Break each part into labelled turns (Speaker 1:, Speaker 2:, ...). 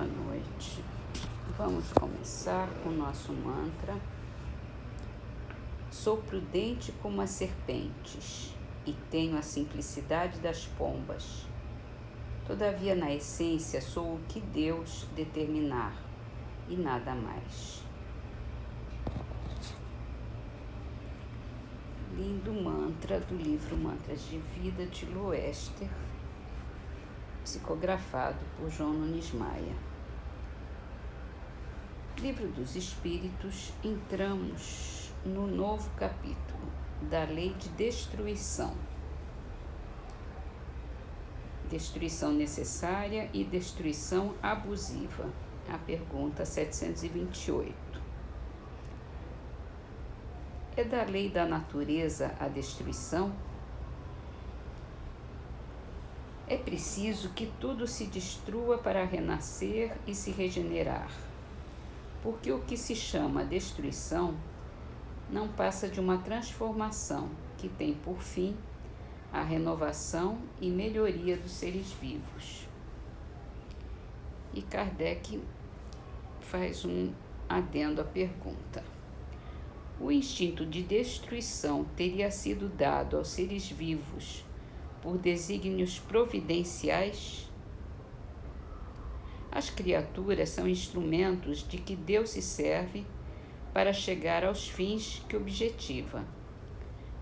Speaker 1: Boa noite. Vamos começar com o nosso mantra. Sou prudente como as serpentes e tenho a simplicidade das pombas. Todavia, na essência, sou o que Deus determinar e nada mais. Lindo mantra do livro Mantras de Vida de Loester, psicografado por João Nunes Maia. Livro dos Espíritos, entramos no novo capítulo da Lei de Destruição. Destruição necessária e destruição abusiva. A pergunta 728. É da lei da natureza a destruição? É preciso que tudo se destrua para renascer e se regenerar, porque o que se chama destruição não passa de uma transformação que tem por fim a renovação e melhoria dos seres vivos. E Kardec faz um adendo à pergunta. O instinto de destruição teria sido dado aos seres vivos por desígnios providenciais? As criaturas são instrumentos de que Deus se serve para chegar aos fins que objetiva.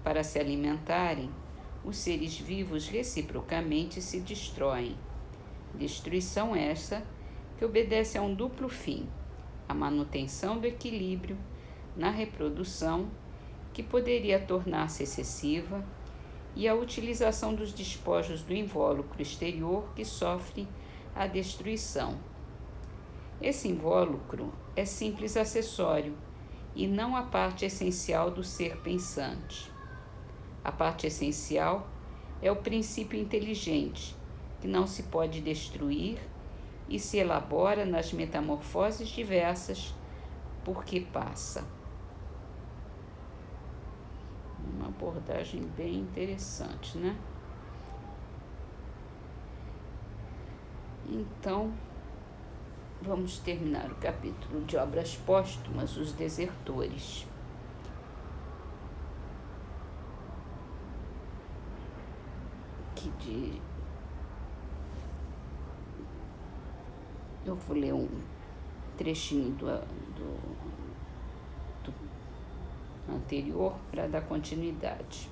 Speaker 1: Para se alimentarem, os seres vivos reciprocamente se destroem. Destruição essa que obedece a um duplo fim: a manutenção do equilíbrio na reprodução, que poderia tornar-se excessiva, e a utilização dos despojos do invólucro exterior, que sofre a destruição. Esse invólucro é simples acessório e não a parte essencial do ser pensante. A parte essencial é o princípio inteligente, que não se pode destruir e se elabora nas metamorfoses diversas porque passa. Uma abordagem bem interessante, né? Então, vamos terminar o capítulo de Obras Póstumas, os desertores. Eu vou ler um trechinho do anterior para dar continuidade.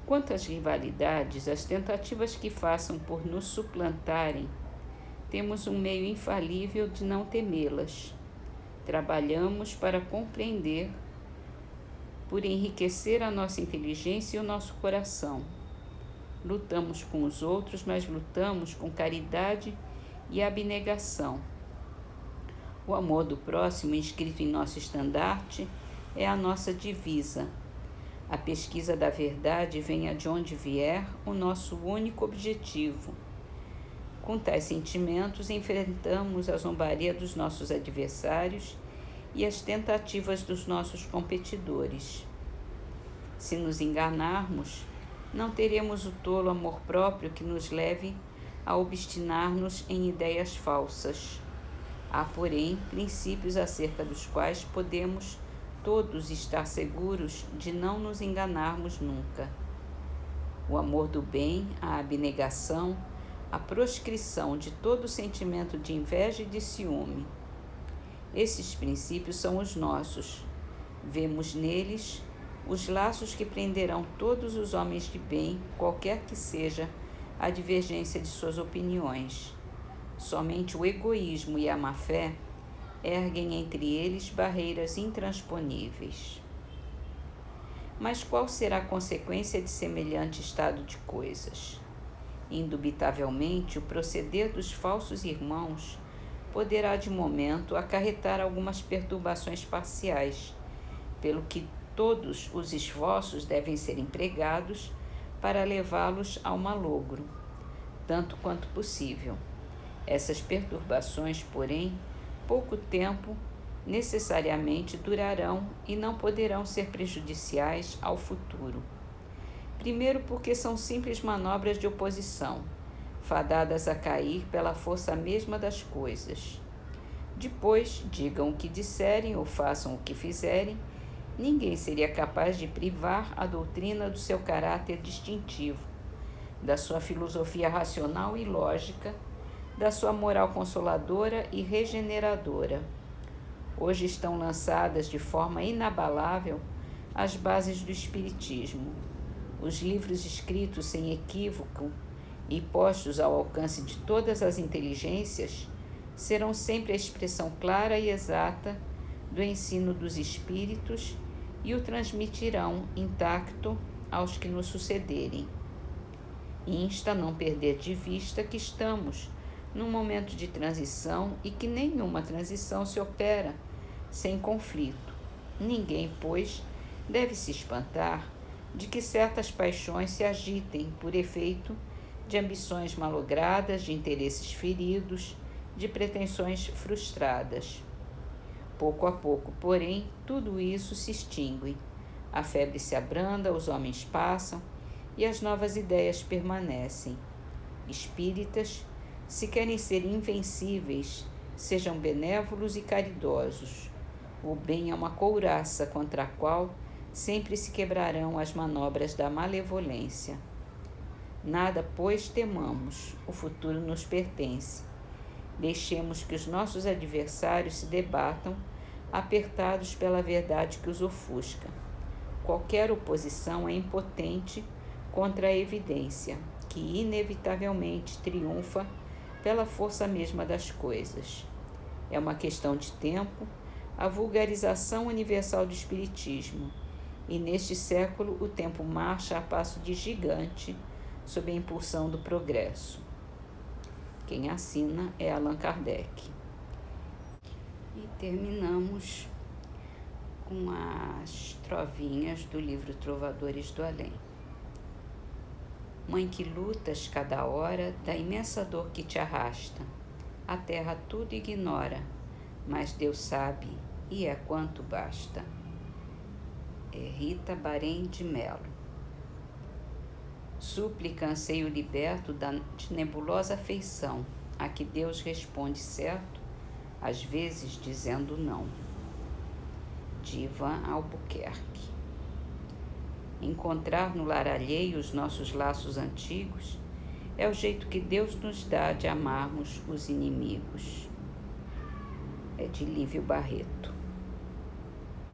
Speaker 1: Quanto às rivalidades, as tentativas que façam por nos suplantarem, temos um meio infalível de não temê-las. Trabalhamos para compreender, por enriquecer a nossa inteligência e o nosso coração. Lutamos com os outros, mas lutamos com caridade e abnegação. O amor do próximo, inscrito em nosso estandarte, é a nossa divisa. A pesquisa da verdade, venha de onde vier, o nosso único objetivo. Com tais sentimentos, enfrentamos a zombaria dos nossos adversários e as tentativas dos nossos competidores. Se nos enganarmos, não teremos o tolo amor próprio que nos leve a obstinar-nos em ideias falsas. Há, porém, princípios acerca dos quais podemos todos estar seguros de não nos enganarmos nunca. O amor do bem, a abnegação, a proscrição de todo sentimento de inveja e de ciúme. Esses princípios são os nossos. Vemos neles os laços que prenderão todos os homens de bem, qualquer que seja a divergência de suas opiniões. Somente o egoísmo e a má-fé erguem entre eles barreiras intransponíveis. Mas qual será a consequência de semelhante estado de coisas? Indubitavelmente, o proceder dos falsos irmãos poderá, de momento, acarretar algumas perturbações parciais, pelo que todos os esforços devem ser empregados para levá-los ao malogro, tanto quanto possível. Essas perturbações, porém, pouco tempo necessariamente durarão e não poderão ser prejudiciais ao futuro. Primeiro, porque são simples manobras de oposição, fadadas a cair pela força mesma das coisas. Depois, digam o que disserem ou façam o que fizerem, ninguém seria capaz de privar a doutrina do seu caráter distintivo, da sua filosofia racional e lógica, da sua moral consoladora e regeneradora. Hoje estão lançadas de forma inabalável as bases do Espiritismo. Os livros escritos sem equívoco e postos ao alcance de todas as inteligências serão sempre a expressão clara e exata do ensino dos Espíritos e o transmitirão intacto aos que nos sucederem. Insta a não perder de vista que estamos num momento de transição e que nenhuma transição se opera sem conflito. Ninguém, pois, deve se espantar de que certas paixões se agitem por efeito de ambições malogradas, de interesses feridos, de pretensões frustradas. Pouco a pouco, porém, tudo isso se extingue. A febre se abranda, os homens passam e as novas ideias permanecem. Espíritas, se querem ser invencíveis, sejam benévolos e caridosos. O bem é uma couraça contra a qual sempre se quebrarão as manobras da malevolência. Nada, pois, temamos, o futuro nos pertence. Deixemos que os nossos adversários se debatam, apertados pela verdade que os ofusca. Qualquer oposição é impotente contra a evidência, que inevitavelmente triunfa pela força mesma das coisas. É uma questão de tempo a vulgarização universal do Espiritismo, e neste século o tempo marcha a passo de gigante sob a impulsão do progresso. Quem assina é Allan Kardec. E terminamos com as trovinhas do livro Trovadores do Além. Mãe que lutas cada hora da imensa dor que te arrasta, a terra tudo ignora, mas Deus sabe e é quanto basta. Rita Barém de Melo. Súplica, anseio liberto de nebulosa afeição, a que Deus responde certo, às vezes dizendo não. De Ivan Albuquerque. Encontrar no lar alheio os nossos laços antigos é o jeito que Deus nos dá de amarmos os inimigos. É de Lívio Barreto.